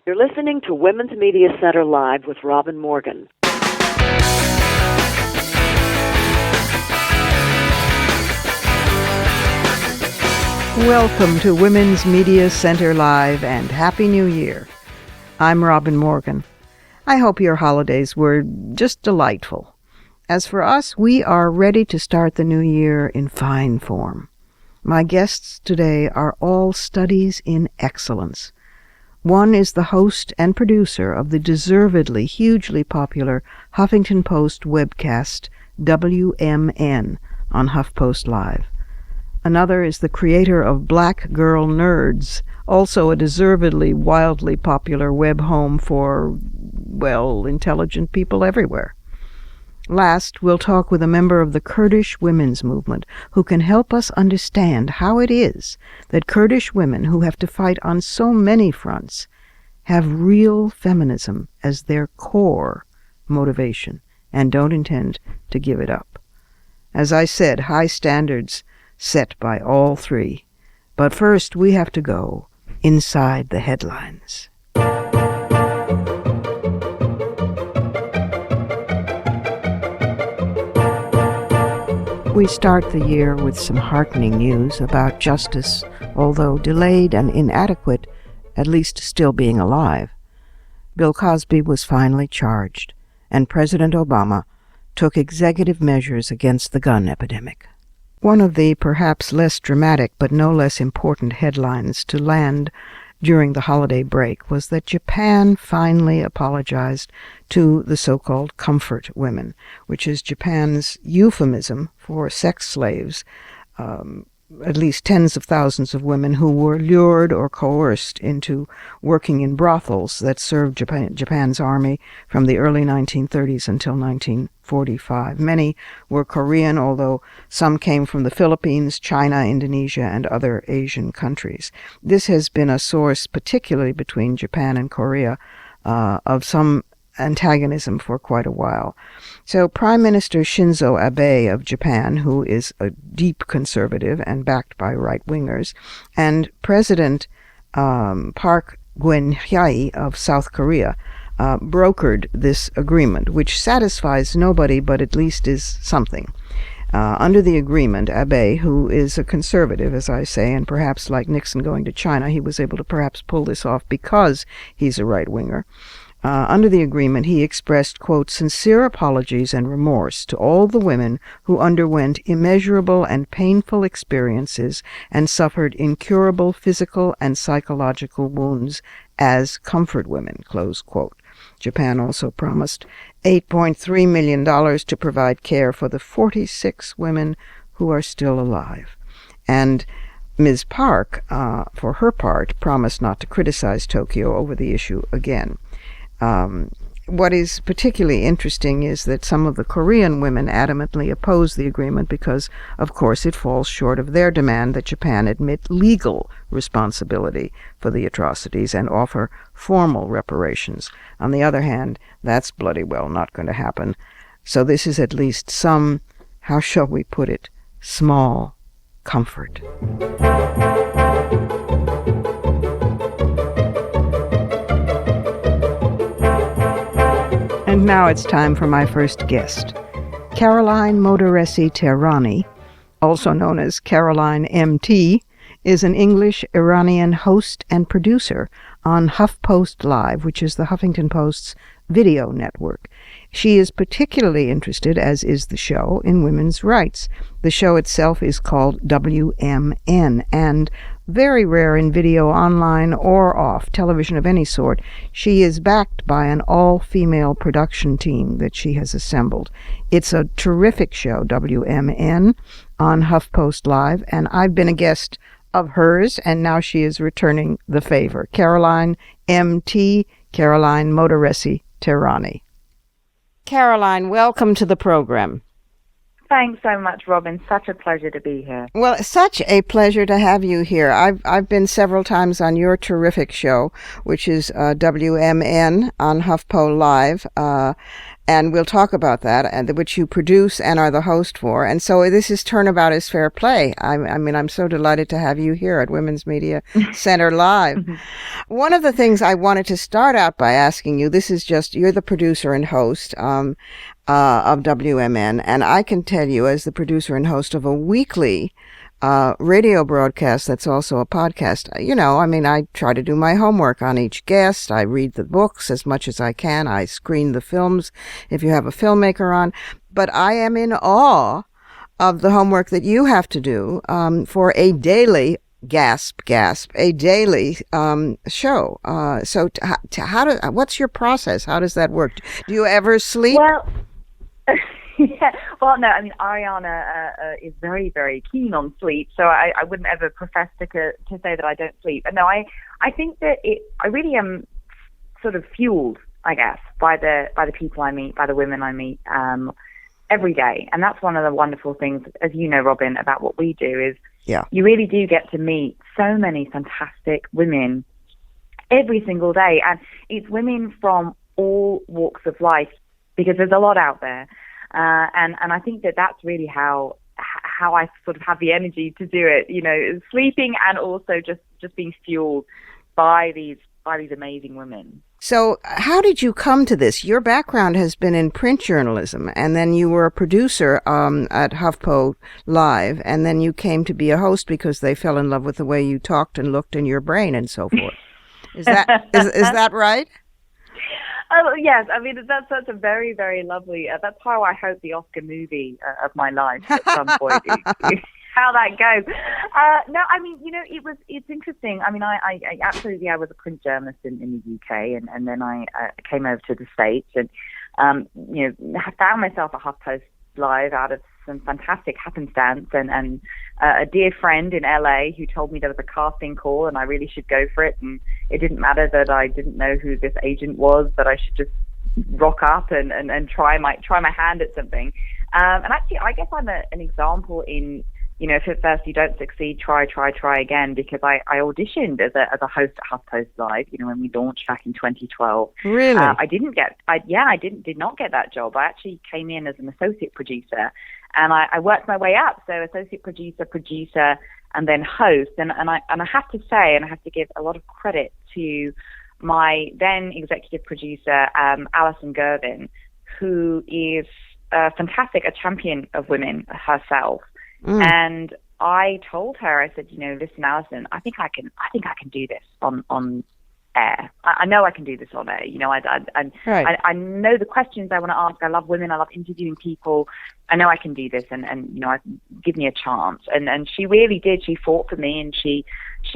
You're listening to Women's Media Center Live with Robin Morgan. Welcome to Women's Media Center Live and Happy New Year. I'm Robin Morgan. I hope your holidays were just delightful. As for us, we are ready to start the new year in fine form. My guests today are all studies in excellence. One is the host and producer of the deservedly hugely popular Huffington Post webcast WMN on HuffPost Live. Another is the creator of Black Girl Nerds, also a deservedly wildly popular web home for, well, intelligent people everywhere. Last, we'll talk with a member of the Kurdish women's movement who can help us understand how it is that Kurdish women who have to fight on so many fronts have real feminism as their core motivation and don't intend to give it up. As I said, high standards set by all three. But first, we have to go inside the headlines. We start the year with some heartening news about justice, although delayed and inadequate, at least still being alive. Bill Cosby was finally charged, and President Obama took executive measures against the gun epidemic. One of the perhaps less dramatic but no less important headlines to land during the holiday break was that Japan finally apologized to the so-called comfort women, which is Japan's euphemism for sex slaves, at least tens of thousands of women who were lured or coerced into working in brothels that served Japan's army from the early 1930s until 1945. Many were Korean, although some came from the Philippines, China, Indonesia, and other Asian countries. This has been a source, particularly between Japan and Korea, of some antagonism for quite a while. So Prime Minister Shinzo Abe of Japan, who is a deep conservative and backed by right-wingers, and President Park Geun-hye of South Korea brokered this agreement, which satisfies nobody but at least is something. Under the agreement, Abe, who is a conservative, as I say, and perhaps like Nixon going to China, he was able to perhaps pull this off because he's a right-winger. Under the agreement, he expressed, quote, sincere apologies and remorse to all the women who underwent immeasurable and painful experiences and suffered incurable physical and psychological wounds as comfort women, close quote. Japan also promised $8.3 million to provide care for the 46 women who are still alive. And Ms. Park, for her part, promised not to criticize Tokyo over the issue again. What is particularly interesting is that some of the Korean women adamantly oppose the agreement because, of course, it falls short of their demand that Japan admit legal responsibility for the atrocities and offer formal reparations. On the other hand, that's bloody well not going to happen. So this is at least some, how shall we put it, small comfort. And now it's time for my first guest. Caroline Modarressy-Tehrani, also known as Caroline MT, is an English-Iranian host and producer on HuffPost Live, which is the Huffington Post's video network. She is particularly interested, as is the show, in women's rights. The show itself is called WMN, and very rare in video online or off television of any sort. She is backed by an all-female production team that she has assembled. It's a terrific show, WMN, on HuffPost Live, and I've been a guest of hers, and now she is returning the favor. Caroline MT, Caroline Modarressy-Tehrani. Caroline, welcome to the program. Thanks so much, Robin. Such a pleasure to be here. Well, such a pleasure to have you here. I've been several times on your terrific show, which is WMN on HuffPo Live, and we'll talk about that, and which you produce and are the host for. And so this is Turnabout is Fair Play. I mean, I'm so delighted to have you here at Women's Media Center Live. One of the things I wanted to start out by asking you, this is just, you're the producer and host of WMN, and I can tell you, as the producer and host of a weekly radio broadcast that's also a podcast, I try to do my homework on each guest. I read the books as much as I can. I screen the films if you have a filmmaker on. But I am in awe of the homework that you have to do for a daily a daily show. So what's your process? How does that work? Do you ever sleep? Well, yeah. Well, no, I mean, Ariana is very, very keen on sleep, so I wouldn't ever profess to say that I don't sleep. And no, I think that I really am sort of fueled, I guess, by the people I meet, by the women I meet every day. And that's one of the wonderful things, as you know, Robin, about what we do is you really do get to meet so many fantastic women every single day. And it's women from all walks of life, because there's a lot out there. And I think that that's really how I sort of have the energy to do it, sleeping and also just being fueled by these amazing women. So how did you come to this? Your background has been in print journalism, and then you were a producer at HuffPo Live, and then you came to be a host because they fell in love with the way you talked and looked in your brain and so forth. Is that right? Oh, yes. I mean, that's a very, very lovely, that's how I hope the Oscar movie of my life at some point, how that goes. No, I mean, it's interesting. I mean, I absolutely, I was a print journalist in the UK, and then I came over to the States and, found myself at HuffPost Live out of some fantastic happenstance and a dear friend in LA who told me there was a casting call and I really should go for it, and it didn't matter that I didn't know who this agent was, but I should just rock up and try my hand at something. And actually, I guess I'm an example in, if at first you don't succeed, try again, because I auditioned as a host at HuffPost Live, when we launched back in 2012. Really? I did not get that job. I actually came in as an associate producer, and I worked my way up. So associate producer, and then host. And I have to say, and I have to give a lot of credit to my then executive producer, Alison Gervin, who is fantastic, a champion of women herself. And I told her, I said, listen, Alison, I think I can do this on air. I know I can do this on air. I know the questions I want to ask. I love women. I love interviewing people. I know I can do this, and give me a chance. And she really did. She fought for me, and she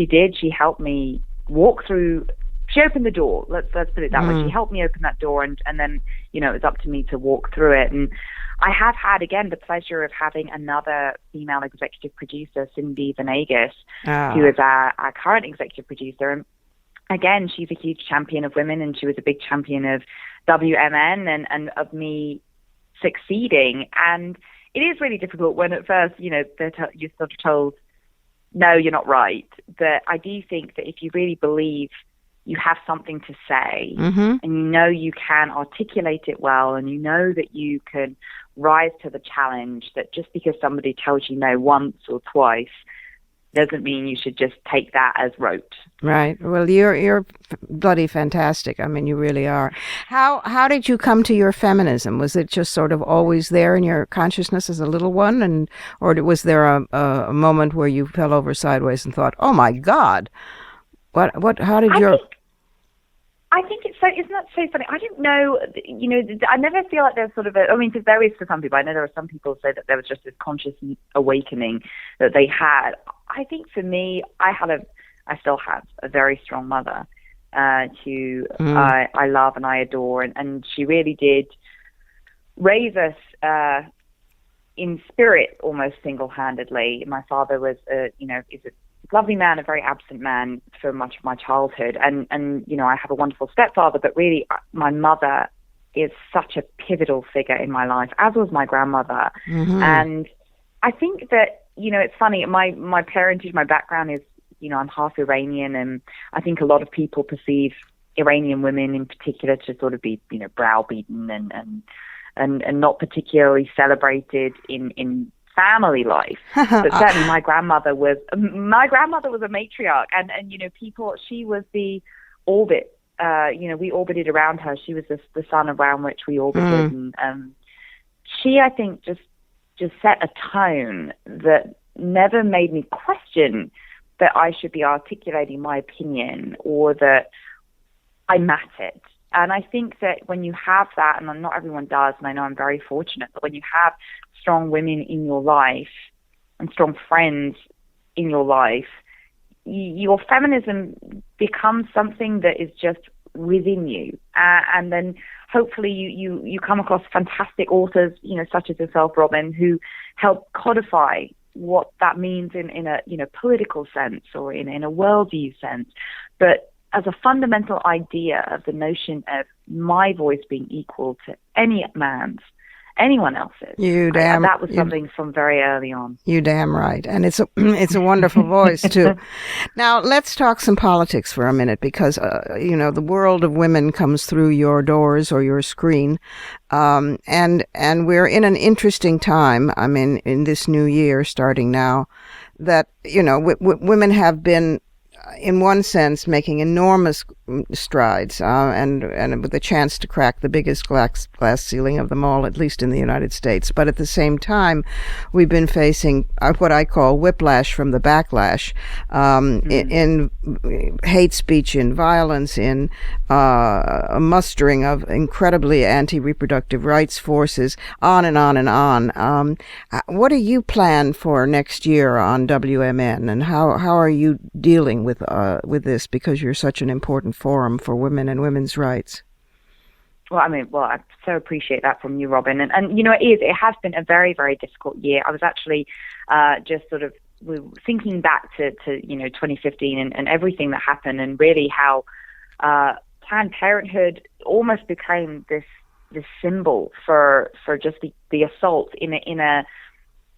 did. She helped me walk through. She opened the door. Let's put it that way. She helped me open that door, and then it was up to me to walk through it. And I have had, again, the pleasure of having another female executive producer, Cindy Venegas, who is our current executive producer. And again, she's a huge champion of women, and she was a big champion of WMN and of me succeeding. And it is really difficult when at first, you're sort of told, no, you're not right. But I do think that if you really believe you have something to say, and you can articulate it well, and that you can rise to the challenge, that just because somebody tells you no once or twice doesn't mean you should just take that as rote. Right. Well, you're bloody fantastic. I mean, you really are. How did you come to your feminism? Was it just sort of always there in your consciousness as a little one, or was there a moment where you fell over sideways and thought, "Oh my God, what? How did I think it's so. Isn't that so funny? I don't know. I never feel like there's sort of because there is for some people. I know there are some people who say that there was just this conscious awakening that they had. I think for me, I still have a very strong mother who I love and I adore, and she really did raise us in spirit almost single-handedly. My father was, is a lovely man, a very absent man for much of my childhood. And I have a wonderful stepfather, but really my mother is such a pivotal figure in my life, as was my grandmother. And I think that, it's funny, my parentage, my background is, I'm half Iranian, and I think a lot of people perceive Iranian women in particular to sort of be, browbeaten and not particularly celebrated in family life. But certainly my grandmother was a matriarch, and she was the orbit. We orbited around her. She was the sun around which we orbited, and she, I think, just set a tone that never made me question that I should be articulating my opinion or that I mattered. And I think that when you have that, and not everyone does, and I know I'm very fortunate, but when you have strong women in your life and strong friends in your life, your feminism becomes something that is just within you. And then hopefully you come across fantastic authors, such as yourself, Robin, who help codify what that means in a political sense or in a worldview sense. But as a fundamental idea of the notion of my voice being equal to anyone else's. That was something from very early on. You damn right. And it's a wonderful voice, too. Now, let's talk some politics for a minute, because, the world of women comes through your doors or your screen. And we're in an interesting time, in this new year starting now, that, women have been, in one sense, making enormous strides, and with a chance to crack the biggest glass ceiling of them all, at least in the United States. But at the same time, we've been facing what I call whiplash from the backlash, in hate speech, in violence, in a mustering of incredibly anti-reproductive rights forces, on and on and on. What do you plan for next year on WMN, and how are you dealing with this, because you're such an important forum for women and women's rights? Well, I so appreciate that from you, Robin. And it has been a very, very difficult year. I was actually just sort of thinking back to 2015 and everything that happened, and really how Planned Parenthood almost became this symbol for just the assault in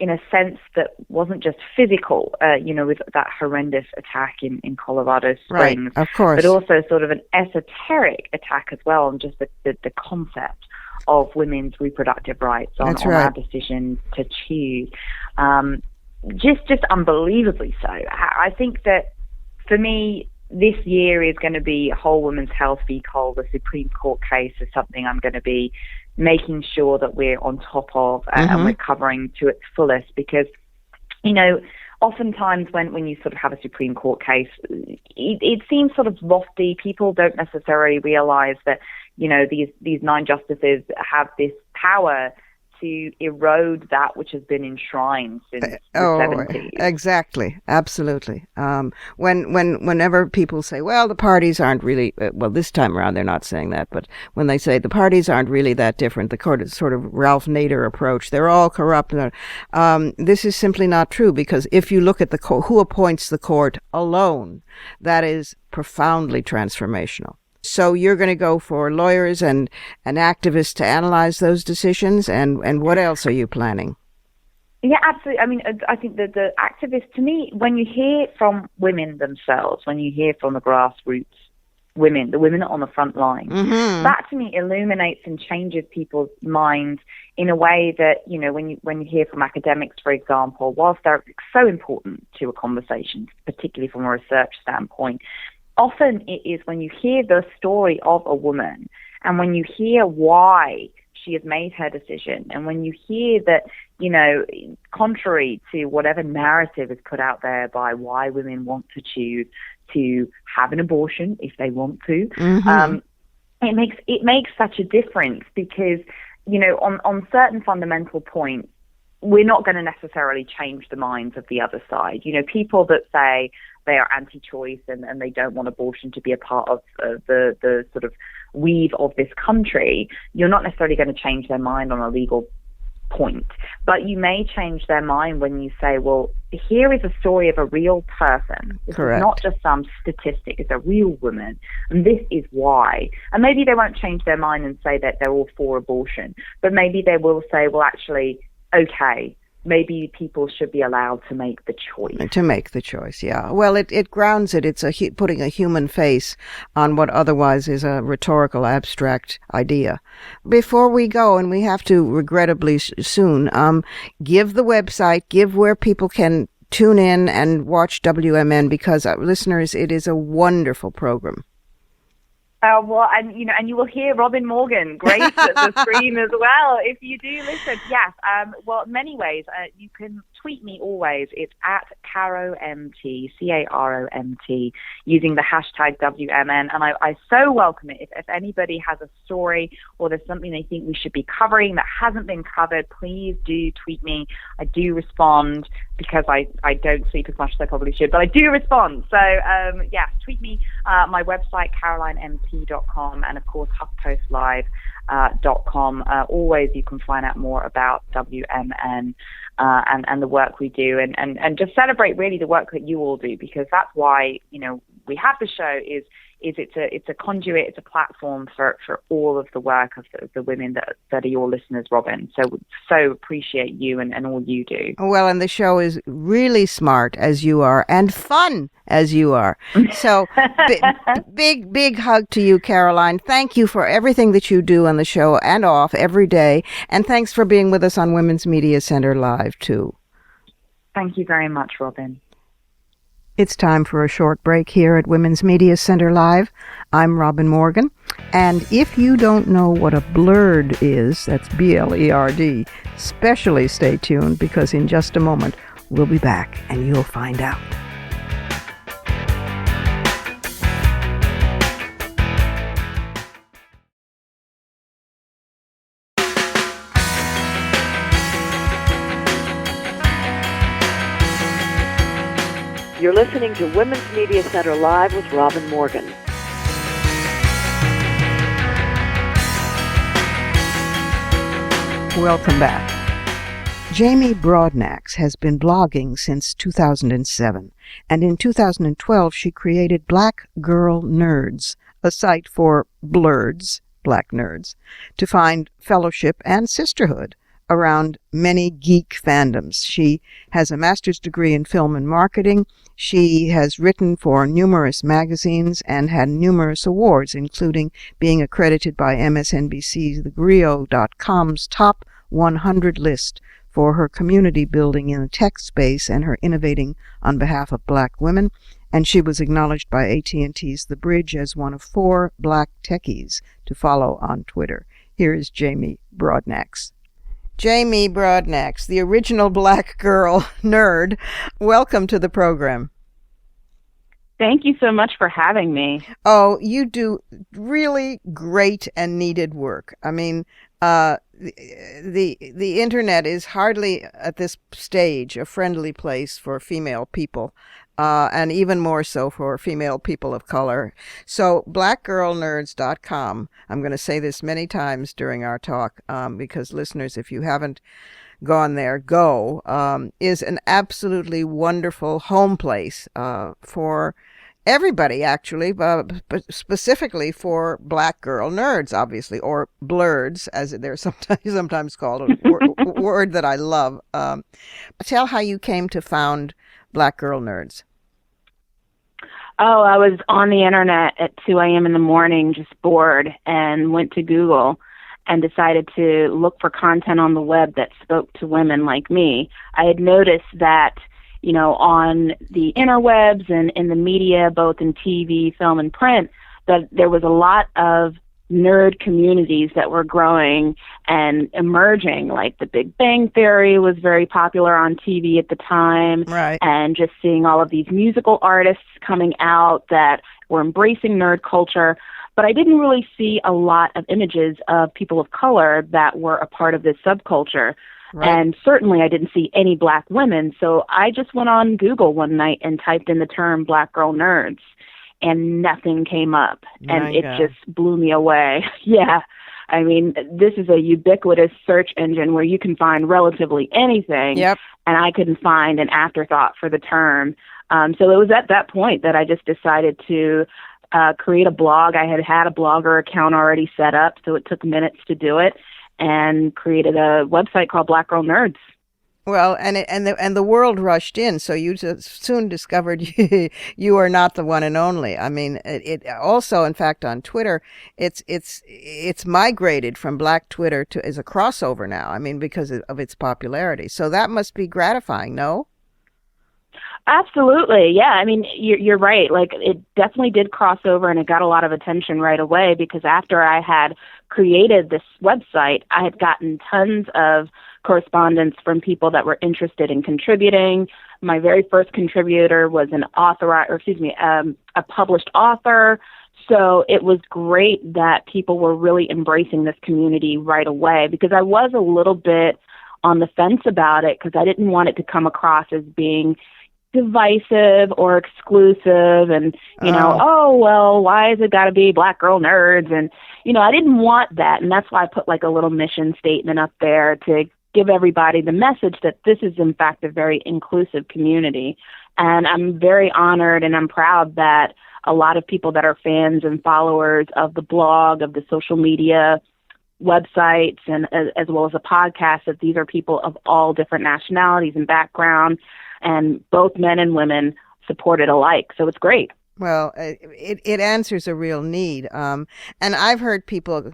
a sense that wasn't just physical, with that horrendous attack in Colorado Springs, right, of course, but also sort of an esoteric attack as well on just the concept of women's reproductive rights, on our decision to choose. Just unbelievably so. I think that for me, this year is going to be Whole Women's Health v. Cole. The Supreme Court case is something I'm going to be making sure that we're on top of and we're covering to its fullest, because, oftentimes when you sort of have a Supreme Court case, it seems sort of lofty. People don't necessarily realize that, these 9 justices have this power to erode that which has been enshrined since the 70s. Exactly. Absolutely. Whenever people say, well, the parties aren't really, this time around they're not saying that, but when they say the parties aren't really that different, the court is sort of Ralph Nader approach, they're all corrupt. This is simply not true, because if you look at who appoints the court alone, that is profoundly transformational. So you're going to go for lawyers and activists to analyze those decisions, and what else are you planning? Yeah, absolutely. I think that the activists, to me, when you hear from women themselves, when you hear from the grassroots women, the women on the front line, that to me illuminates and changes people's minds in a way that, when you hear from academics, for example, whilst they're so important to a conversation, particularly from a research standpoint, often it is when you hear the story of a woman, and when you hear why she has made her decision, and when you hear that, contrary to whatever narrative is put out there by why women want to choose to have an abortion if they want to, it makes such a difference, because, on certain fundamental points, we're not going to necessarily change the minds of the other side. People that say they are anti-choice and they don't want abortion to be a part of the sort of weave of this country, you're not necessarily going to change their mind on a legal point. But you may change their mind when you say, well, here is a story of a real person. This Correct. Is not just some statistic. It's a real woman. And this is why. And maybe they won't change their mind and say that they're all for abortion. But maybe they will say, well, actually, okay, maybe people should be allowed to make the choice. To make the choice, yeah. Well, it grounds it. It's putting a human face on what otherwise is a rhetorical, abstract idea. Before we go, and we have to regrettably soon, give the website, give where people can tune in and watch WMN, because listeners, it is a wonderful program. Well, and you will hear Robin Morgan grace at the screen as well if you do listen. Yes. Well, many ways. You can tweet me always. It's at CaroMT, CaroMT, using the hashtag WMN, and I so welcome it. If anybody has a story or there's something they think we should be covering that hasn't been covered, please do tweet me. I do respond, because I don't sleep as much as I probably should, but I do respond. So tweet me. My website, CarolineMT.com, and of course HuffPostLive.com. Always you can find out more about WMN and the work we do, and just celebrate really the work that you all do, because that's why we have the show. It's a conduit, it's a platform for all of the work of the women that are your listeners, Robin. So appreciate you and all you do. Well, and the show is really smart, as you are, and fun, as you are. So big hug to you, Caroline. Thank you for everything that you do on the show and off every day. And thanks for being with us on Women's Media Center Live, too. Thank you very much, Robin. It's time for a short break here at Women's Media Center Live. I'm Robin Morgan, and if you don't know what a blurred is, that's BLERD, especially stay tuned, because in just a moment we'll be back and you'll find out. You're listening to Women's Media Center Live with Robin Morgan. Welcome back. Jamie Broadnax has been blogging since 2007, and in 2012 she created Black Girl Nerds, a site for blurreds, black nerds, to find fellowship and sisterhood around many geek fandoms. She has a master's degree in film and marketing. She has written for numerous magazines and had numerous awards, including being accredited by MSNBC's TheGrio.com's top 100 list for her community building in the tech space and her innovating on behalf of black women. And she was acknowledged by AT&T's The Bridge as one of 4 black techies to follow on Twitter. Here is Jamie Broadnax. Jamie Broadnax, the original black girl nerd. Welcome to the program. Thank you so much for having me. Oh, you do really great and needed work. I mean, the internet is hardly at this stage a friendly place for female people, and even more so for female people of color. So blackgirlnerds.com, I'm going to say this many times during our talk, because listeners, if you haven't gone there, go, is an absolutely wonderful home place for everybody, actually, but specifically for black girl nerds, obviously, or blurreds, as they're sometimes called, a word that I love. Tell how you came to found Black Girl Nerds. Oh, I was on the internet at 2 a.m. in the morning, just bored, and went to Google and decided to look for content on the web that spoke to women like me. I had noticed that, on the interwebs and in the media, both in TV, film, and print, that there was a lot of nerd communities that were growing and emerging. Like The Big Bang Theory was very popular on TV at the time. Right. And just seeing all of these musical artists coming out that were embracing nerd culture. But I didn't really see a lot of images of people of color that were a part of this subculture. Right. And certainly I didn't see any black women. So I just went on Google one night and typed in the term Black Girl Nerds, and nothing came up. And it just blew me away. Yeah. I mean, this is a ubiquitous search engine where you can find relatively anything. Yep. And I couldn't find an afterthought for the term. So it was at that point that I just decided to create a blog. I had a Blogger account already set up, so it took minutes to do it, and created a website called Black Girl Nerds. Well, and the world rushed in, so you soon discovered you are not the one and only. I mean, it also, in fact, on Twitter, it's migrated from Black Twitter to as a crossover now. I mean, because of its popularity. So that must be gratifying, no? Absolutely. Yeah. I mean, you're right. Like, it definitely did cross over, and it got a lot of attention right away, because after I had created this website, I had gotten tons of correspondence from people that were interested in contributing. My very first contributor was a published author. So it was great that people were really embracing this community right away, because I was a little bit on the fence about it, because I didn't want it to come across as being divisive or exclusive, and oh well, why has it got to be Black girl nerds? And I didn't want that, and that's why I put like a little mission statement up there to give everybody the message that this is in fact a very inclusive community. And I'm very honored and I'm proud that a lot of people that are fans and followers of the blog, of the social media websites, and as well as a podcast, that these are people of all different nationalities and background, and both men and women supported alike. So it's great. Well, it answers a real need. And I've heard people,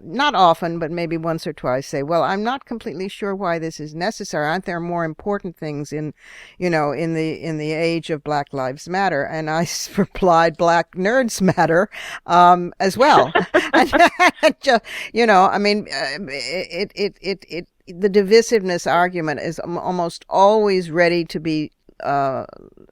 not often, but maybe once or twice, say, well, I'm not completely sure why this is necessary. Aren't there more important things in the age of Black Lives Matter? And I replied, Black nerds matter, as well. And just, I mean, the divisiveness argument is almost always ready to be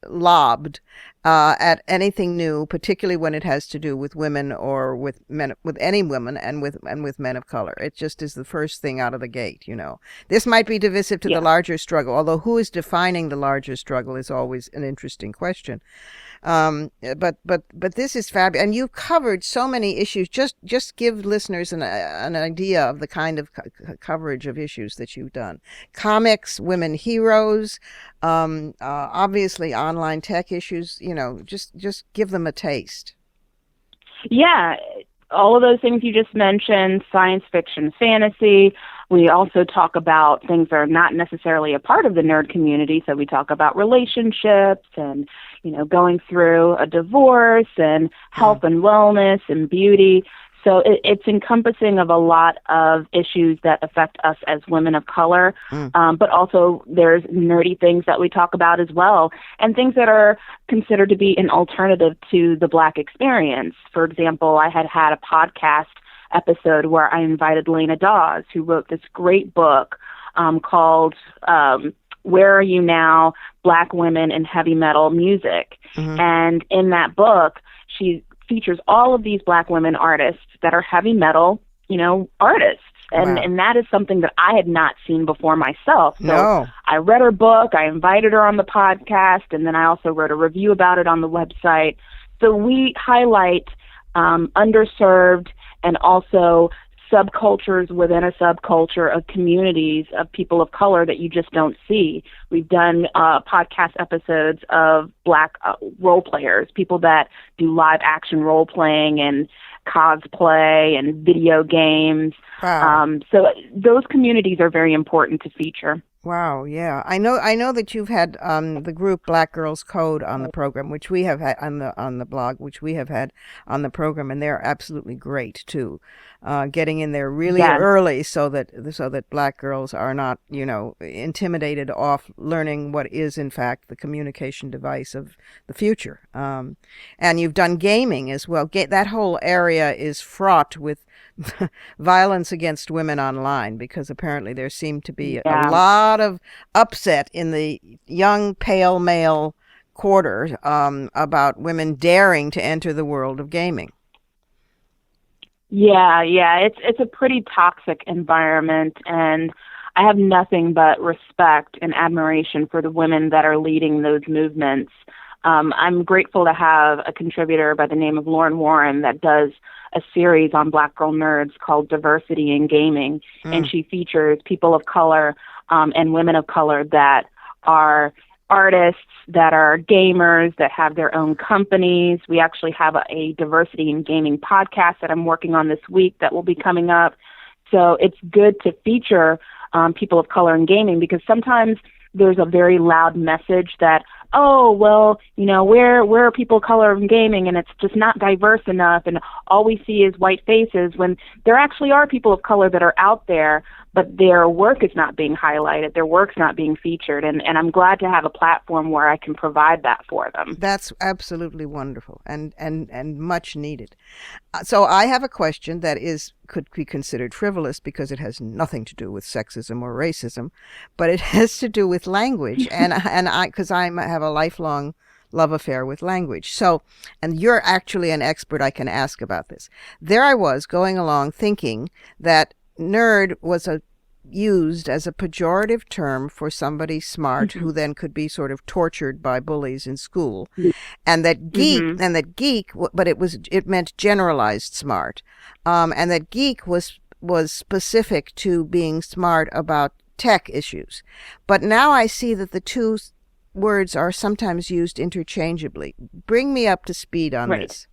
lobbed at anything new, particularly when it has to do with women or with men, with any women, and with men of color. It just is the first thing out of the gate. This might be divisive to the larger struggle, although who is defining the larger struggle is always an interesting question. But this is fabulous, and you've covered so many issues. Just give listeners an idea of the kind of coverage of issues that you've done: comics, women heroes, obviously online tech issues. Just give them a taste. Yeah, all of those things you just mentioned: science fiction, fantasy. We also talk about things that are not necessarily a part of the nerd community. So we talk about relationships and, going through a divorce, and health and wellness and beauty. So it's encompassing of a lot of issues that affect us as women of color. But also there's nerdy things that we talk about as well, and things that are considered to be an alternative to the Black experience. For example, I had a podcast episode where I invited Lena Dawes, who wrote this great book called Where Are You Now? Black Women in Heavy Metal Music. And in that book, she features all of these Black women artists that are heavy metal, artists. And that is something that I had not seen before myself. So I read her book, I invited her on the podcast, and then I also wrote a review about it on the website. So we highlight underserved and also subcultures within a subculture of communities of people of color that you just don't see. We've done podcast episodes of Black role players, people that do live action role playing and cosplay and video games. Wow. So those communities are very important to feature. Wow, yeah. I know that you've had the group Black Girls Code on the program, which we have had on the blog, which we have had on the program, and they're absolutely great too. Getting in there really early so that Black girls are not, intimidated off learning what is in fact the communication device of the future. And you've done gaming as well. That whole area is fraught with violence against women online, because apparently there seemed to be a lot of upset in the young pale male quarter about women daring to enter the world of gaming. Yeah, it's a pretty toxic environment, and I have nothing but respect and admiration for the women that are leading those movements. I'm grateful to have a contributor by the name of Lauren Warren that does a series on Black Girl Nerds called Diversity in Gaming, and she features people of color and women of color that are artists, that are gamers, that have their own companies. We actually have a diversity in gaming podcast that I'm working on this week that will be coming up. So it's good to feature people of color in gaming, because sometimes there's a very loud message that, oh, well, where are people of color in gaming, and it's just not diverse enough, and all we see is white faces, when there actually are people of color that are out there, but their work is not being highlighted, their work's not being featured, and I'm glad to have a platform where I can provide that for them. That's absolutely wonderful and much needed. So I have a question that could be considered frivolous because it has nothing to do with sexism or racism, but it has to do with language, and because I have a lifelong love affair with language. So, and you're actually an expert I can ask about this. There I was going along thinking that nerd was used as a pejorative term for somebody smart who then could be sort of tortured by bullies in school, and that geek, but it meant generalized smart, and that geek was specific to being smart about tech issues. But now I see that the two words are sometimes used interchangeably. Bring me up to speed on this.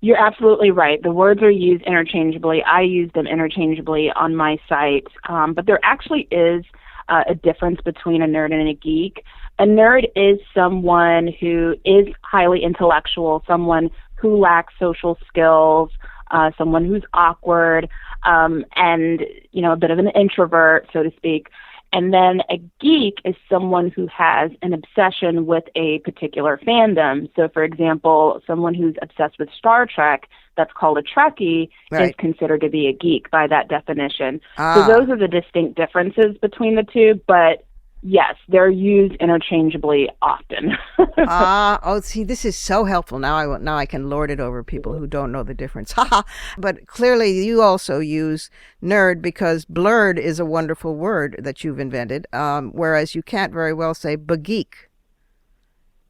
You're absolutely right. The words are used interchangeably. I use them interchangeably on my site. But there actually is a difference between a nerd and a geek. A nerd is someone who is highly intellectual, someone who lacks social skills, someone who's awkward, and, a bit of an introvert, so to speak. And then a geek is someone who has an obsession with a particular fandom. So, for example, someone who's obsessed with Star Trek, that's called a Trekkie, is considered to be a geek by that definition. So those are the distinct differences between the two, but yes, they're used interchangeably often. See, this is so helpful. Now I can lord it over people who don't know the difference. But clearly you also use nerd because blurred is a wonderful word that you've invented, whereas you can't very well say begeek.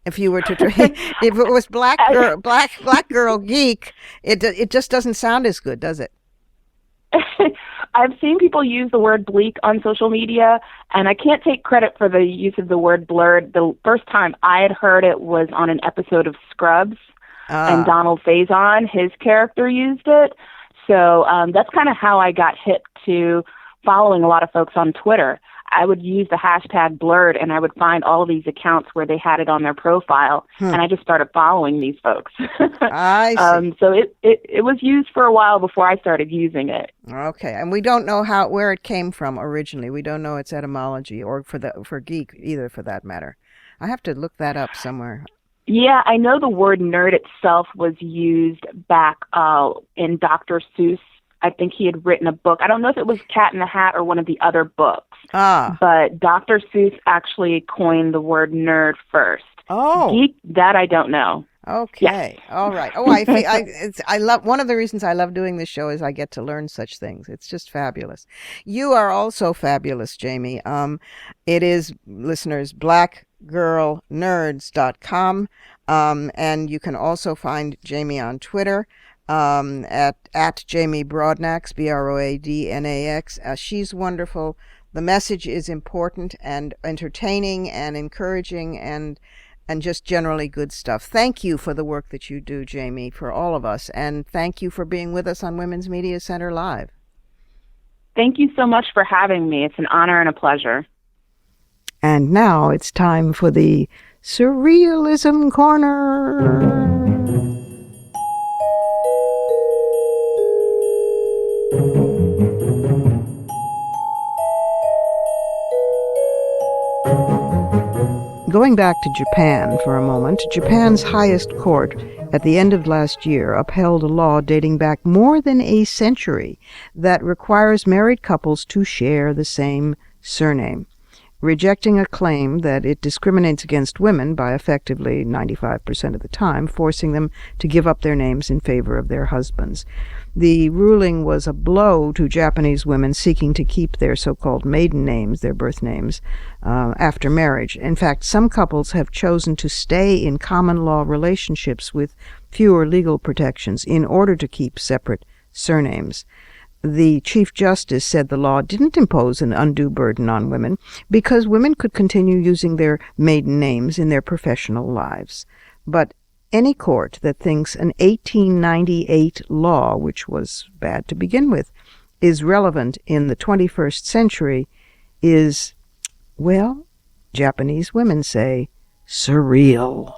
If you were to if it was black girl geek, it just doesn't sound as good, does it? I've seen people use the word bleak on social media, and I can't take credit for the use of the word blurred. The first time I had heard it was on an episode of Scrubs, and Donald Faison, his character, used it. So that's kind of how I got hip to following a lot of folks on Twitter. I would use the hashtag blurred, and I would find all of these accounts where they had it on their profile, and I just started following these folks. I see. So it was used for a while before I started using it. Okay, and we don't know where it came from originally. We don't know its etymology, or for geek either, for that matter. I have to look that up somewhere. Yeah, I know the word nerd itself was used back in Dr. Seuss. I think he had written a book. I don't know if it was Cat in the Hat or one of the other books. But Dr. Seuss actually coined the word nerd first. Oh. Geek, that I don't know. Okay. Yes. All right. Oh, I love, one of the reasons I love doing this show is I get to learn such things. It's just fabulous. You are also fabulous, Jamie. It is, listeners, blackgirlnerds.com. And you can also find Jamie on Twitter. At Jamie Broadnax, Broadnax. She's wonderful. The message is important and entertaining and encouraging and just generally good stuff. Thank you for the work that you do, Jamie, for all of us, and thank you for being with us on Women's Media Center Live. Thank you so much for having me. It's an honor and a pleasure. And now it's time for the Surrealism Corner. Going back to Japan for a moment, Japan's highest court at the end of last year upheld a law dating back more than a century that requires married couples to share the same surname, rejecting a claim that it discriminates against women by effectively 95% of the time forcing them to give up their names in favor of their husbands. The ruling was a blow to Japanese women seeking to keep their so-called maiden names, their birth names, after marriage. In fact, some couples have chosen to stay in common law relationships with fewer legal protections in order to keep separate surnames. The Chief Justice said the law didn't impose an undue burden on women because women could continue using their maiden names in their professional lives. But any court that thinks an 1898 law, which was bad to begin with, is relevant in the 21st century is, well, Japanese women say, surreal.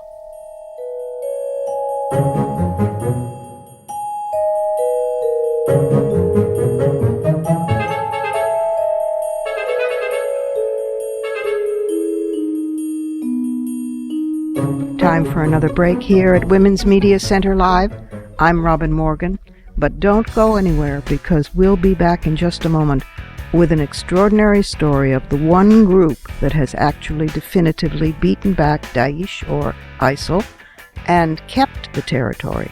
Time for another break here at Women's Media Center Live. I'm Robin Morgan, but don't go anywhere because we'll be back in just a moment with an extraordinary story of the one group that has actually definitively beaten back Daesh or ISIL and kept the territory.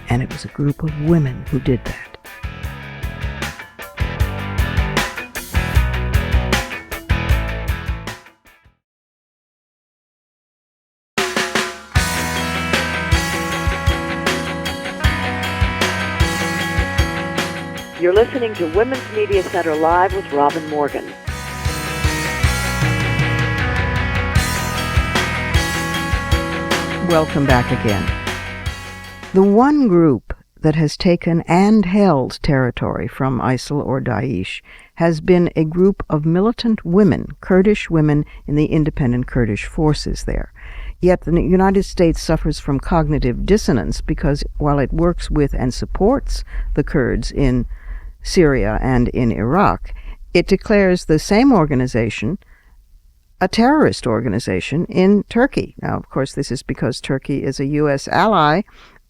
And it was a group of women who did that. You're listening to Women's Media Center Live with Robin Morgan. Welcome back again. The one group that has taken and held territory from ISIL or Daesh has been a group of militant women, Kurdish women in the independent Kurdish forces there. Yet the United States suffers from cognitive dissonance because while it works with and supports the Kurds in Syria and in Iraq, it declares the same organization a terrorist organization in Turkey. Now, of course, this is because Turkey is a U.S. ally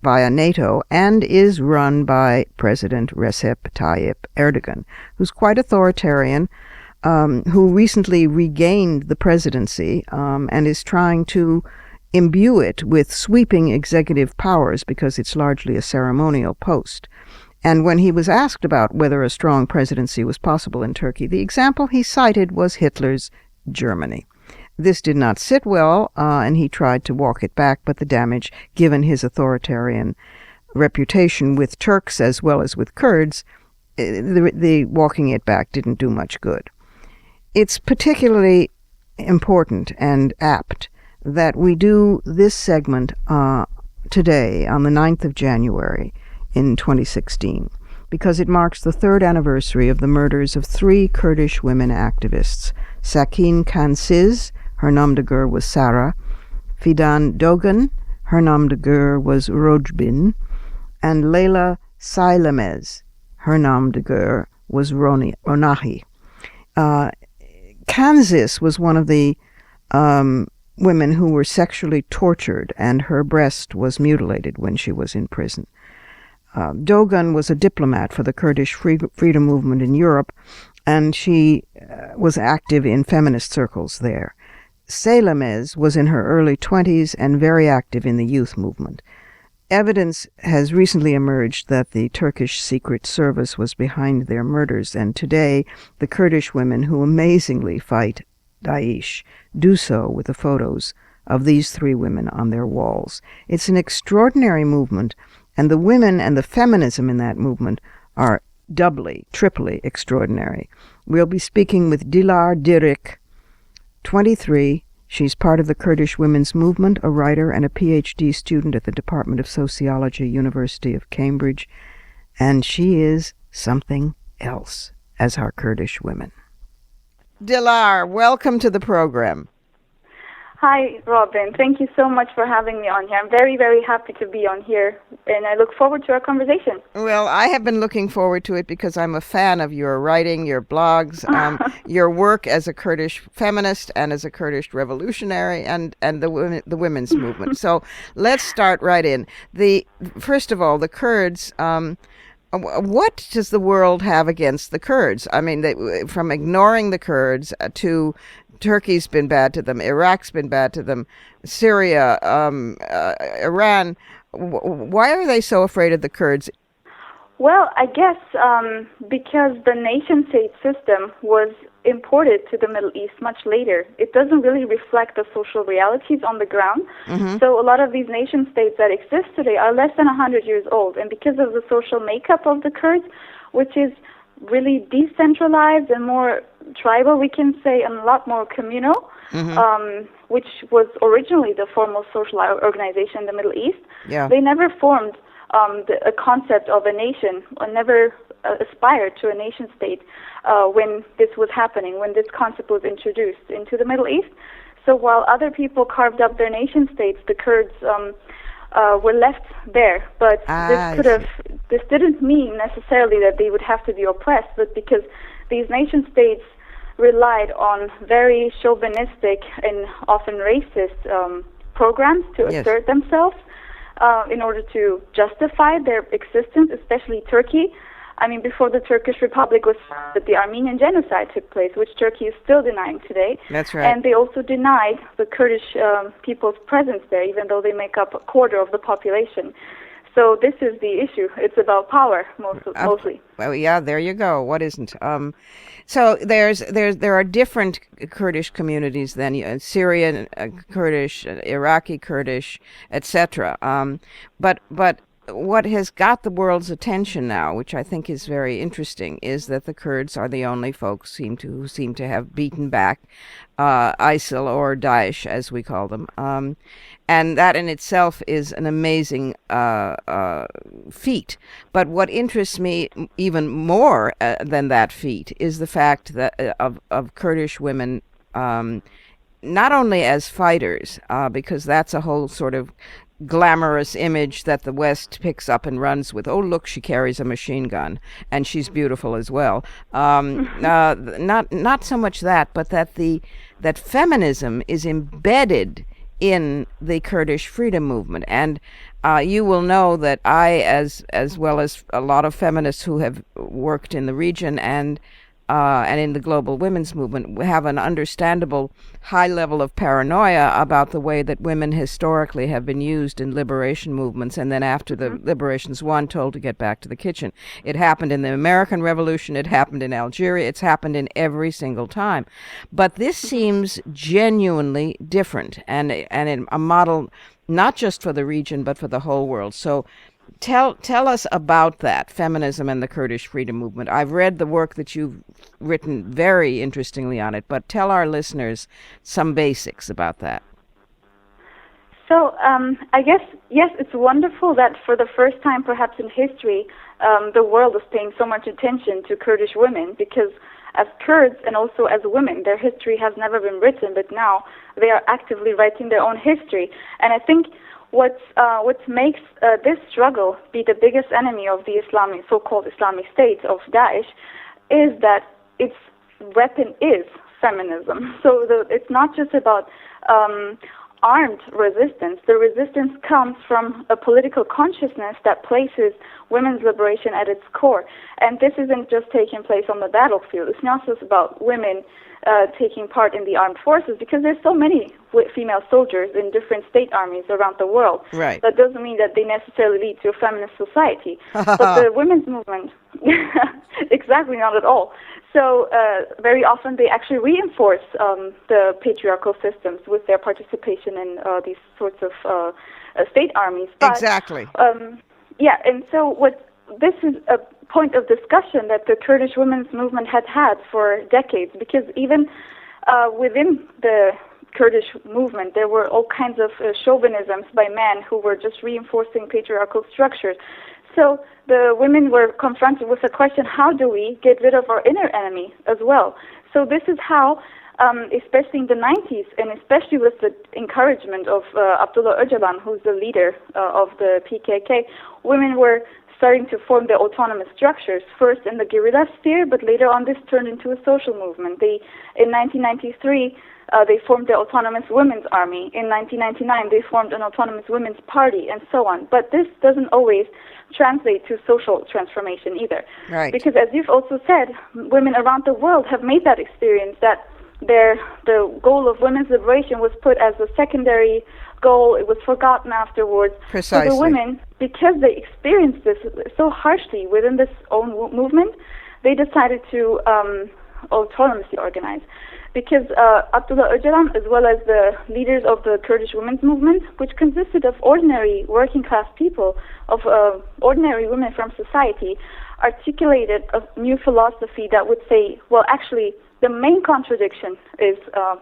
via NATO and is run by President Recep Tayyip Erdogan, who's quite authoritarian, who recently regained the presidency and is trying to imbue it with sweeping executive powers because it's largely a ceremonial post. And when he was asked about whether a strong presidency was possible in Turkey, the example he cited was Hitler's Germany. This did not sit well, and he tried to walk it back, but the damage, given his authoritarian reputation with Turks as well as with Kurds, the walking it back didn't do much good. It's particularly important and apt that we do this segment today on the 9th of January in 2016, because it marks the third anniversary of the murders of three Kurdish women activists, Sakin Kansiz, her nom de guerre was Sarah, Fidan Dogan, her nom de guerre was Rojbin, and Leyla Saylemez, her nom de guerre was Ronahi. Kansiz was one of the women who were sexually tortured, and her breast was mutilated when she was in prison. Dogan was a diplomat for the Kurdish freedom movement in Europe, and she was active in feminist circles there. Saylemez was in her early 20s and very active in the youth movement. Evidence has recently emerged that the Turkish Secret Service was behind their murders, and today the Kurdish women who amazingly fight Daesh do so with the photos of these three women on their walls. It's an extraordinary movement, and the women and the feminism in that movement are doubly, triply extraordinary. We'll be speaking with Dilar Dirik, 23. She's part of the Kurdish women's movement, a writer and a PhD student at the Department of Sociology, University of Cambridge. And she is something else, as are Kurdish women. Dilar, welcome to the program. Hi, Robin. Thank you so much for having me on here. I'm very, very happy to be on here, and I look forward to our conversation. Well, I have been looking forward to it because I'm a fan of your writing, your blogs, your work as a Kurdish feminist and as a Kurdish revolutionary, and the women's movement. So let's start right in. First of all, the Kurds. What does the world have against the Kurds? I mean, from ignoring the Kurds to Turkey's been bad to them, Iraq's been bad to them, Syria, Iran. Why are they so afraid of the Kurds? Well, I guess because the nation-state system was imported to the Middle East much later. It doesn't really reflect the social realities on the ground. Mm-hmm. So a lot of these nation-states that exist today are less than 100 years old. And because of the social makeup of the Kurds, which is really decentralized and more tribal, we can say, and a lot more communal, mm-hmm. Which was originally the foremost social organization in the Middle East, they never formed a concept of a nation, or never aspired to a nation state when this was happening, when this concept was introduced into the Middle East. So while other people carved up their nation states, the Kurds were left there. But this didn't mean necessarily that they would have to be oppressed, but because these nation states relied on very chauvinistic and often racist programs to assert themselves in order to justify their existence, especially Turkey. I mean, before the Turkish Republic was founded, the Armenian genocide took place, which Turkey is still denying today. That's right. And they also denied the Kurdish people's presence there, even though they make up a quarter of the population. So this is the issue. It's about power, mostly. Well, yeah, there you go. What isn't? So there are different Kurdish communities then, Syrian Kurdish, Iraqi Kurdish, etc. But what has got the world's attention now, which I think is very interesting, is that the Kurds are the only folks who seem to have beaten back ISIL or Daesh, as we call them. And that in itself is an amazing feat. But what interests me even more than that feat is the fact that of Kurdish women, not only as fighters, because that's a whole sort of glamorous image that the West picks up and runs with. Oh, look, she carries a machine gun, and she's beautiful as well. Not so much that, but that feminism is embedded in the Kurdish freedom movement. And you will know that I, as well as a lot of feminists who have worked in the region and in the global women's movement, have an understandable high level of paranoia about the way that women historically have been used in liberation movements, and then after the liberation's won, told to get back to the kitchen. It happened in the American Revolution, it happened in Algeria, it's happened in every single time. But this seems genuinely different, and a model not just for the region, but for the whole world. So Tell us about that, feminism and the Kurdish freedom movement. I've read the work that you've written very interestingly on it, but tell our listeners some basics about that. So I guess, yes, it's wonderful that for the first time perhaps in history, the world is paying so much attention to Kurdish women, because as Kurds and also as women, their history has never been written, but now they are actively writing their own history. And I think what makes this struggle be the biggest enemy of the so-called Islamic State of Daesh is that its weapon is feminism. So it's not just about armed resistance. The resistance comes from a political consciousness that places women's liberation at its core. And this isn't just taking place on the battlefield. It's not just about women taking part in the armed forces, because there's so many female soldiers in different state armies around the world. Right. That doesn't mean that they necessarily lead to a feminist society. But the women's movement, exactly not at all. So very often they actually reinforce the patriarchal systems with their participation in these sorts of state armies. But, exactly. Yeah, and so this is a point of discussion that the Kurdish women's movement had for decades, because even within the Kurdish movement, there were all kinds of chauvinisms by men who were just reinforcing patriarchal structures. So the women were confronted with the question, how do we get rid of our inner enemy as well? So this is how, especially in the 90s, and especially with the encouragement of Abdullah Öcalan, who's the leader of the PKK, women were starting to form their autonomous structures, first in the guerrilla sphere, but later on this turned into a social movement. In 1993, they formed the Autonomous Women's Army. In 1999, they formed an Autonomous Women's Party, and so on. But this doesn't always translate to social transformation either. Right. Because as you've also said, women around the world have made that experience, that the goal of women's liberation was put as a secondary goal. It was forgotten afterwards. Precisely. So the women, because they experienced this so harshly within this own movement, they decided to autonomously organize. Because Abdullah Öcalan, as well as the leaders of the Kurdish women's movement, which consisted of ordinary working class people, of ordinary women from society, articulated a new philosophy that would say, well, actually, the main contradiction is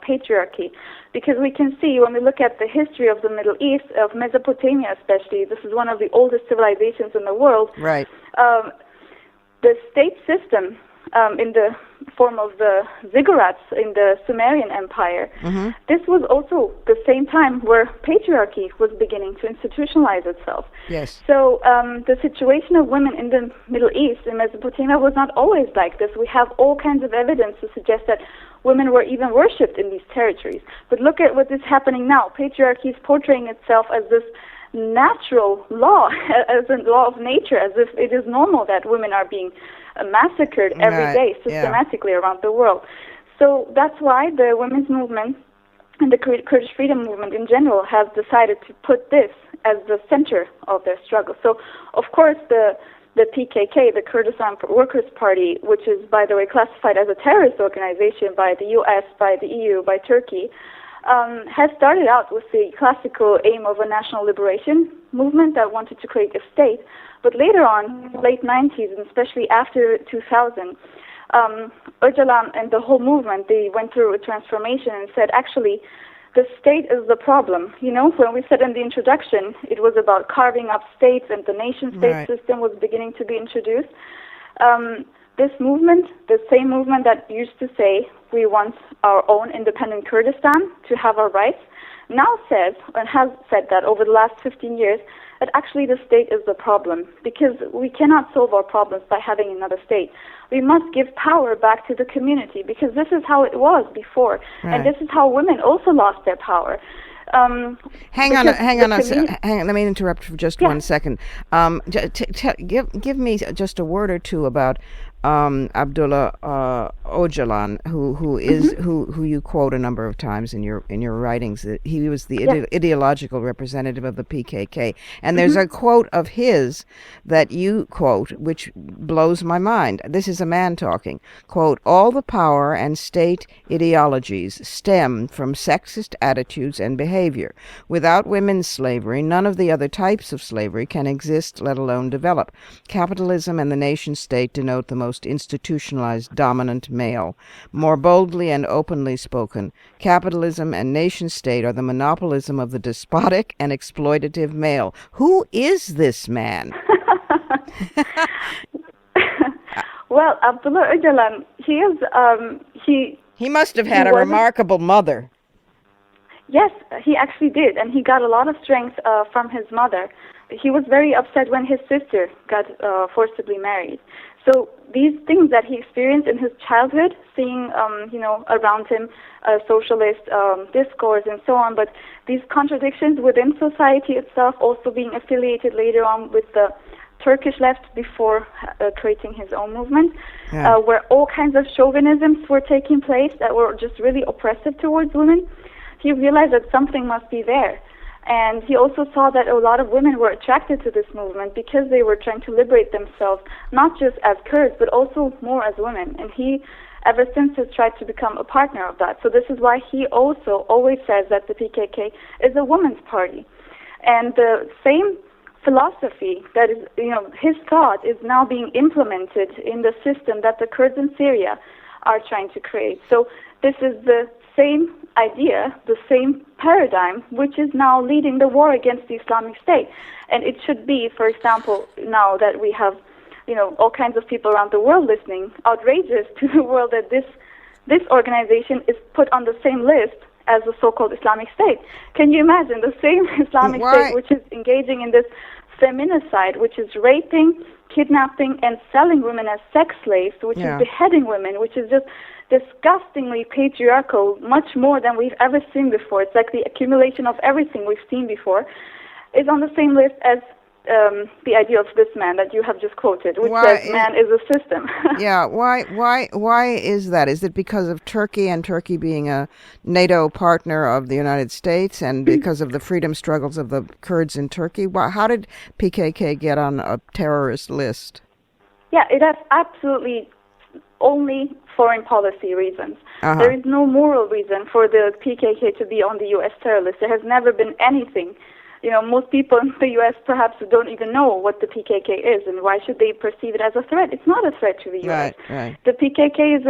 patriarchy. Because we can see, when we look at the history of the Middle East, of Mesopotamia especially, this is one of the oldest civilizations in the world. Right. the state system in the form of the ziggurats in the Sumerian Empire, this was also the same time where patriarchy was beginning to institutionalize itself. Yes. So the situation of women in the Middle East, in Mesopotamia, was not always like this. We have all kinds of evidence to suggest that women were even worshipped in these territories. But look at what is happening now. Patriarchy is portraying itself as this natural law, as a law of nature, as if it is normal that women are being massacred every day systematically around the world. So that's why the women's movement and the Kurdish freedom movement in general have decided to put this as the center of their struggle. So, of course, the PKK, the Kurdistan Workers' Party, which is, by the way, classified as a terrorist organization by the U.S., by the EU, by Turkey, has started out with the classical aim of a national liberation movement that wanted to create a state. But later on, late 90s, and especially after 2000, Öcalan and the whole movement, they went through a transformation and said, actually, the state is the problem. You know, when we said in the introduction, it was about carving up states and the nation-state system was beginning to be introduced. This movement, the same movement that used to say we want our own independent Kurdistan to have our rights, now says and has said that over the last 15 years that actually the state is the problem because we cannot solve our problems by having another state. We must give power back to the community because this is how it was before, and this is how women also lost their power. Hang on. Let me interrupt for just 1 second. Give me just a word or two about Abdullah Öcalan, who you quote a number of times in your writings. He was the ideological representative of the PKK, and there's a quote of his that you quote, which blows my mind. This is a man talking. Quote: "All the power and state ideologies stem from sexist attitudes and behavior. Without women's slavery, none of the other types of slavery can exist, let alone develop. Capitalism and the nation-state denote the most institutionalized dominant male. More boldly and openly spoken, capitalism and nation-state are the monopolism of the despotic and exploitative male." Who is this man? Well, Abdullah Öcalan, he must have had a remarkable mother. Yes, he actually did, and he got a lot of strength from his mother. He was very upset when his sister got forcibly married. So these things that he experienced in his childhood, seeing, around him socialist discourse and so on, but these contradictions within society itself, also being affiliated later on with the Turkish left before creating his own movement, where all kinds of chauvinisms were taking place that were just really oppressive towards women. He realized that something must be there. And he also saw that a lot of women were attracted to this movement because they were trying to liberate themselves, not just as Kurds, but also more as women. And he, ever since, has tried to become a partner of that. So this is why he also always says that the PKK is a women's party. And the same philosophy that is, his thought is now being implemented in the system that the Kurds in Syria are trying to create. So this is the same idea, the same paradigm, which is now leading the war against the Islamic State. And it should be, for example, now that we have, all kinds of people around the world listening, outrageous to the world that this organization is put on the same list as the so-called Islamic State. Can you imagine the same Islamic State which is engaging in this feminicide, which is raping, kidnapping, and selling women as sex slaves, which is beheading women, which is just disgustingly patriarchal, much more than we've ever seen before. It's like the accumulation of everything we've seen before is on the same list as the idea of this man that you have just quoted, which says man is a system. Why is that? Is it because of Turkey and Turkey being a NATO partner of the United States and because of the freedom struggles of the Kurds in Turkey? How did PKK get on a terrorist list? Yeah, it has absolutely only foreign policy reasons. There is no moral reason for the PKK to be on the U.S. terror list. There has never been anything. Most people in the U.S. perhaps don't even know what the PKK is, and why should they perceive it as a threat? It's not a threat to the U.S. Right. The PKK is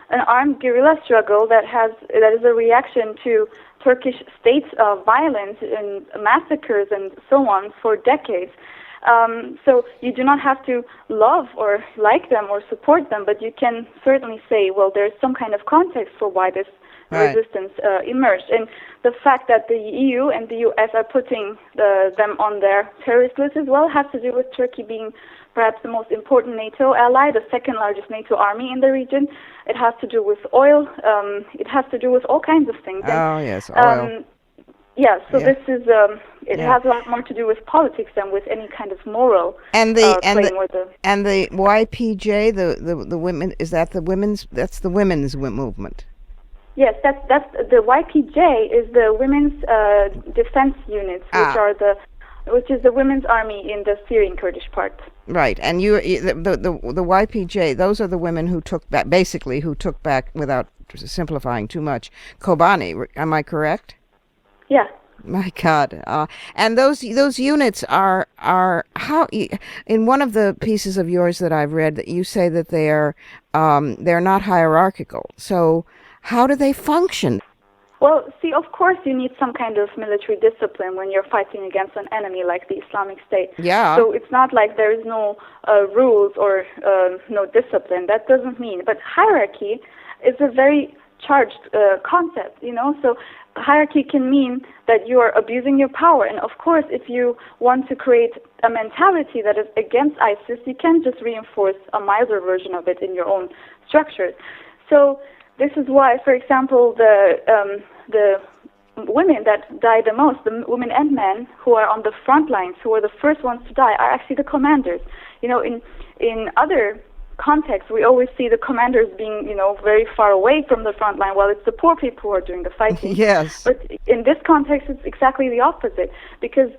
an armed guerrilla struggle that is a reaction to Turkish state violence and massacres and so on for decades. So you do not have to love or like them or support them, but you can certainly say, well, there's some kind of context for why this resistance emerged. And the fact that the EU and the US are putting them on their terrorist list as well has to do with Turkey being perhaps the most important NATO ally, the second largest NATO army in the region. It has to do with oil. It has to do with all kinds of things. Yes, oil. This is it has a lot more to do with politics than with any kind of moral and claim. And the YPJ, the women, is that the women's? That's the women's movement. Yes, that's the YPJ is the women's defense units, which is the women's army in the Syrian Kurdish part. Right, and the YPJ, those are the women who took back, without simplifying too much, Kobani. Am I correct? Yeah. My God, and those units are how? In one of the pieces of yours that I've read, that you say that they're not hierarchical. So how do they function? Well, see, of course you need some kind of military discipline when you're fighting against an enemy like the Islamic State. Yeah. So it's not like there is no rules or no discipline. That doesn't mean. But hierarchy is a very charged concept, So hierarchy can mean that you are abusing your power. And of course, if you want to create a mentality that is against ISIS, you can just reinforce a milder version of it in your own structures. So this is why, for example, the women that die the most, the women and men who are on the front lines, who are the first ones to die, are actually the commanders. In other contexts, we always see the commanders being, very far away from the front line, while it's the poor people who are doing the fighting. Yes. But in this context, it's exactly the opposite, because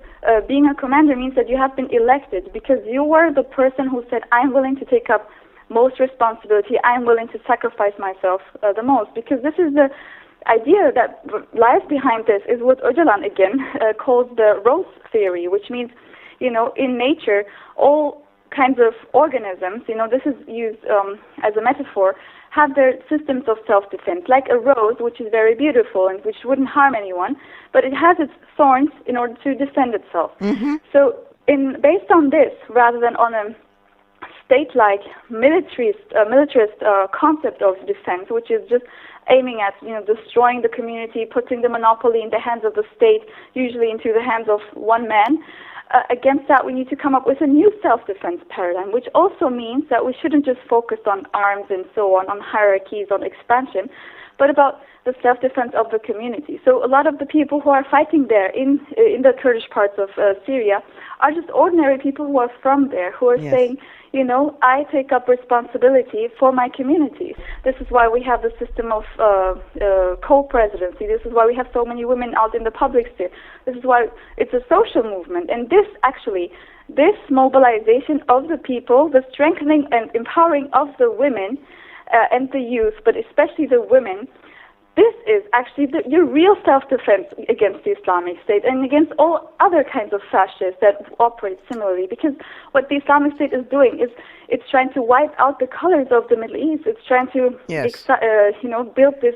being a commander means that you have been elected, because you were the person who said, I'm willing to take up most responsibility, I'm willing to sacrifice myself the most, because this is the idea that lies behind this, is what Öcalan again calls the rose theory, which means, in nature, all kinds of organisms, this is used as a metaphor, have their systems of self-defense, like a rose, which is very beautiful and which wouldn't harm anyone, but it has its thorns in order to defend itself. Mm-hmm. So based on this, rather than on a state-like militarist concept of defense, which is just aiming at destroying the community, putting the monopoly in the hands of the state, usually into the hands of one man. Against that, we need to come up with a new self-defense paradigm, which also means that we shouldn't just focus on arms and so on hierarchies, on expansion, but about the self-defense of the community. So a lot of the people who are fighting there in the Kurdish parts of Syria are just ordinary people who are from there, who are saying, I take up responsibility for my community. This is why we have the system of co-presidency. This is why we have so many women out in the public sphere. This is why it's a social movement. And this mobilization of the people, the strengthening and empowering of the women and the youth, but especially the women, this is actually your real self-defense against the Islamic State and against all other kinds of fascists that operate similarly. Because what the Islamic State is doing is it's trying to wipe out the colors of the Middle East. It's trying to, build this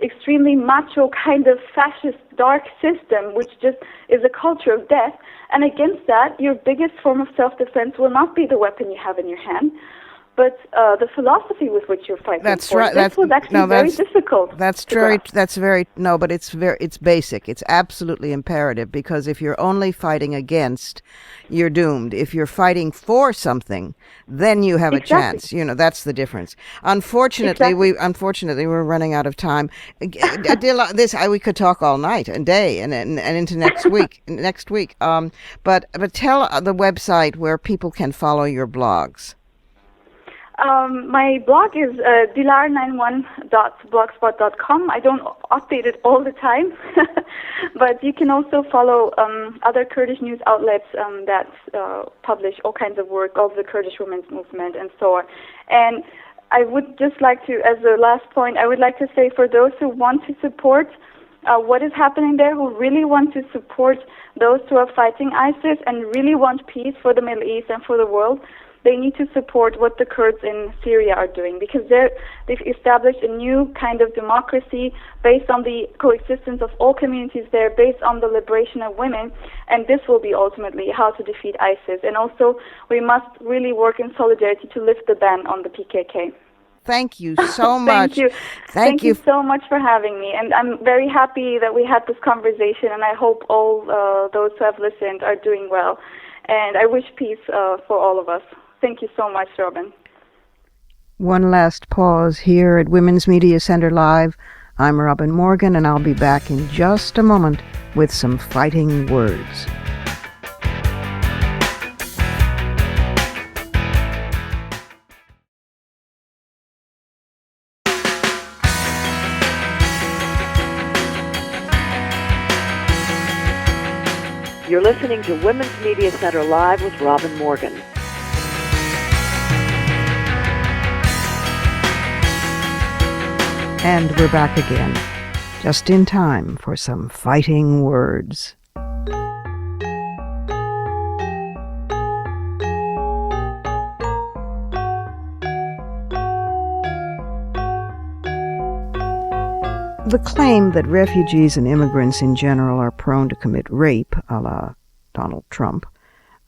extremely macho kind of fascist dark system, which just is a culture of death. And against that, your biggest form of self-defense will not be the weapon you have in your hand, but the philosophy with which you're fighting. That's for. right. This was actually very difficult. It's basic. It's absolutely imperative, because if you're only fighting against, you're doomed. If you're fighting for something, then you have a chance. That's the difference. Unfortunately, we're running out of time. Dilar, we could talk all night and day and into next week. But tell the website where people can follow your blogs. My blog is dilar91.blogspot.com. I don't update it all the time, but you can also follow other Kurdish news outlets that publish all kinds of work of the Kurdish women's movement and so on. And I would just like to, as a last point, I would like to say, for those who want to support what is happening there, who really want to support those who are fighting ISIS and really want peace for the Middle East and for the world, they need to support what the Kurds in Syria are doing, because they've established a new kind of democracy based on the coexistence of all communities there, based on the liberation of women, and this will be ultimately how to defeat ISIS. And also, we must really work in solidarity to lift the ban on the PKK. Thank you so much. Thank you. Thank you so much for having me. And I'm very happy that we had this conversation, and I hope all those who have listened are doing well. And I wish peace for all of us. Thank you so much, Robin. One last pause here at Women's Media Center Live. I'm Robin Morgan, and I'll be back in just a moment with some fighting words. You're listening to Women's Media Center Live with Robin Morgan. And we're back again, just in time for some fighting words. The claim that refugees and immigrants in general are prone to commit rape, a la Donald Trump,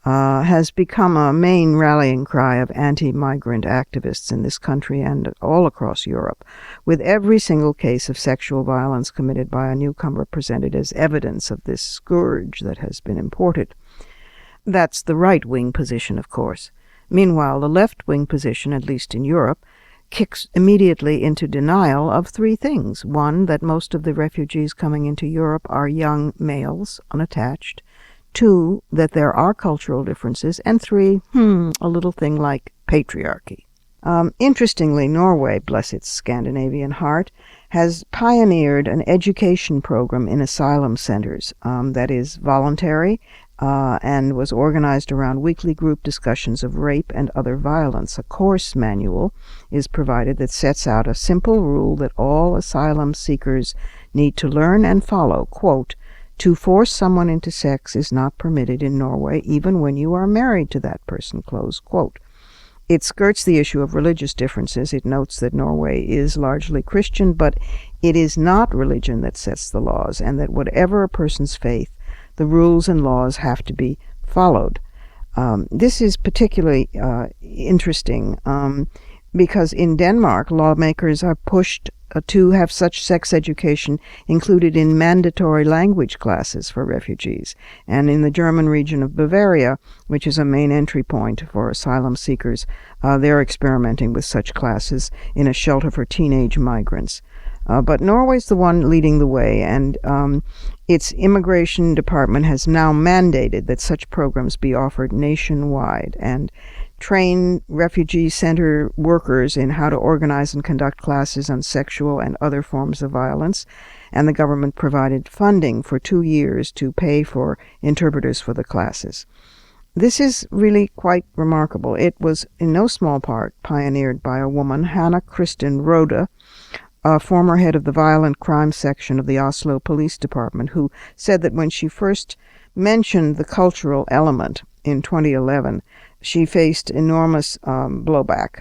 has become a main rallying cry of anti-migrant activists in this country and all across Europe, with every single case of sexual violence committed by a newcomer presented as evidence of this scourge that has been imported. That's the right-wing position, of course. Meanwhile, the left-wing position, at least in Europe, kicks immediately into denial of three things. One, that most of the refugees coming into Europe are young males, unattached. Two, that there are cultural differences. And three, a little thing like patriarchy. Interestingly, Norway, bless its Scandinavian heart, has pioneered an education program in asylum centers that is voluntary and was organized around weekly group discussions of rape and other violence. A course manual is provided that sets out a simple rule that all asylum seekers need to learn and follow. Quote, "To force someone into sex is not permitted in Norway, even when you are married to that person," close quote. It skirts the issue of religious differences. It notes that Norway is largely Christian, but it is not religion that sets the laws, and that whatever a person's faith, the rules and laws have to be followed. This is particularly interesting because in Denmark, lawmakers are pushed to have such sex education included in mandatory language classes for refugees. And in the German region of Bavaria, which is a main entry point for asylum seekers, they're experimenting with such classes in a shelter for teenage migrants. But Norway's the one leading the way, and its immigration department has now mandated that such programs be offered nationwide and train refugee center workers in how to organize and conduct classes on sexual and other forms of violence, and the government provided funding for 2 years to pay for interpreters for the classes. This is really quite remarkable. It was in no small part pioneered by a woman, Hannah Kristin Rode, a former head of the violent crime section of the Oslo Police Department, who said that when she first mentioned the cultural element in 2011, she faced enormous blowback.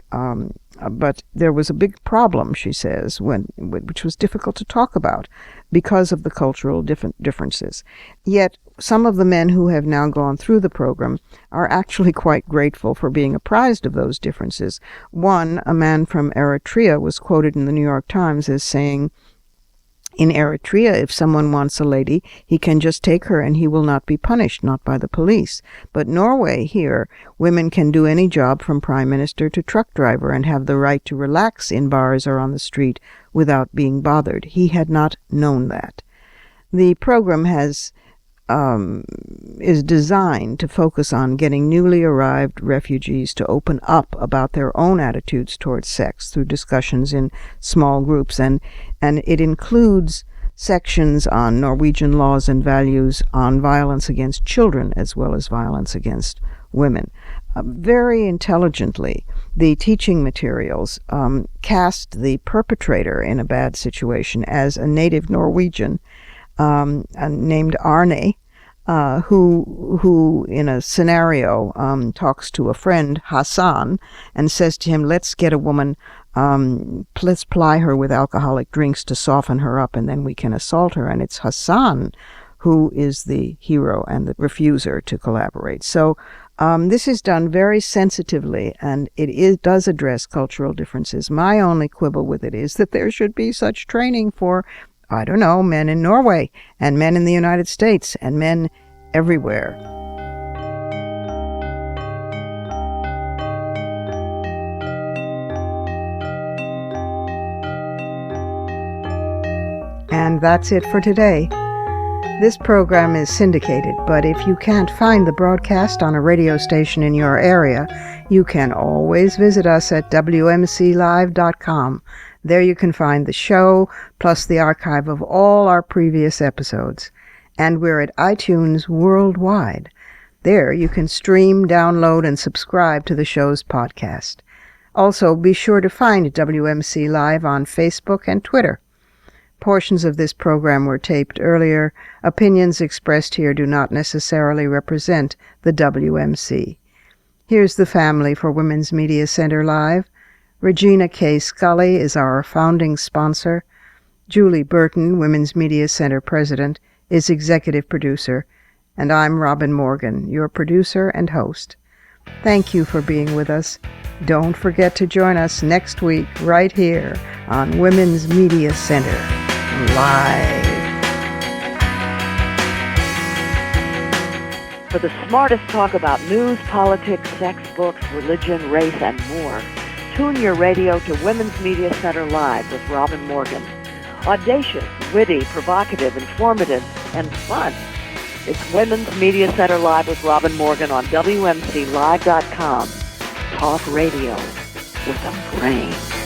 But there was a big problem, she says, which was difficult to talk about because of the cultural differences. Yet some of the men who have now gone through the program are actually quite grateful for being apprised of those differences. One, a man from Eritrea, was quoted in the New York Times as saying, "In Eritrea, if someone wants a lady, he can just take her and he will not be punished, not by the police. But Norway, here, women can do any job from prime minister to truck driver and have the right to relax in bars or on the street without being bothered." He had not known that. The program is designed to focus on getting newly arrived refugees to open up about their own attitudes towards sex through discussions in small groups, and it includes sections on Norwegian laws and values on violence against children as well as violence against women. Very intelligently, the teaching materials cast the perpetrator in a bad situation as a native Norwegian named Arne, who in a scenario talks to a friend, Hassan, and says to him, let's get a woman, let's ply her with alcoholic drinks to soften her up, and then we can assault her. And it's Hassan who is the hero and the refuser to collaborate. So this is done very sensitively, and it does address cultural differences. My only quibble with it is that there should be such training for, I don't know, men in Norway and men in the United States and men everywhere. And that's it for today. This program is syndicated, but if you can't find the broadcast on a radio station in your area, you can always visit us at WMClive.com. There you can find the show, plus the archive of all our previous episodes. And we're at iTunes worldwide. There you can stream, download, and subscribe to the show's podcast. Also, be sure to find WMC Live on Facebook and Twitter. Portions of this program were taped earlier. Opinions expressed here do not necessarily represent the WMC. Here's the family for Women's Media Center Live. Regina K. Scully is our founding sponsor. Julie Burton, Women's Media Center President, is executive producer. And I'm Robin Morgan, your producer and host. Thank you for being with us. Don't forget to join us next week right here on Women's Media Center Live. For the smartest talk about news, politics, sex, books, religion, race, and more, tune your radio to Women's Media Center Live with Robin Morgan. Audacious, witty, provocative, informative, and fun. It's Women's Media Center Live with Robin Morgan on WMCLive.com. Talk radio with a brain.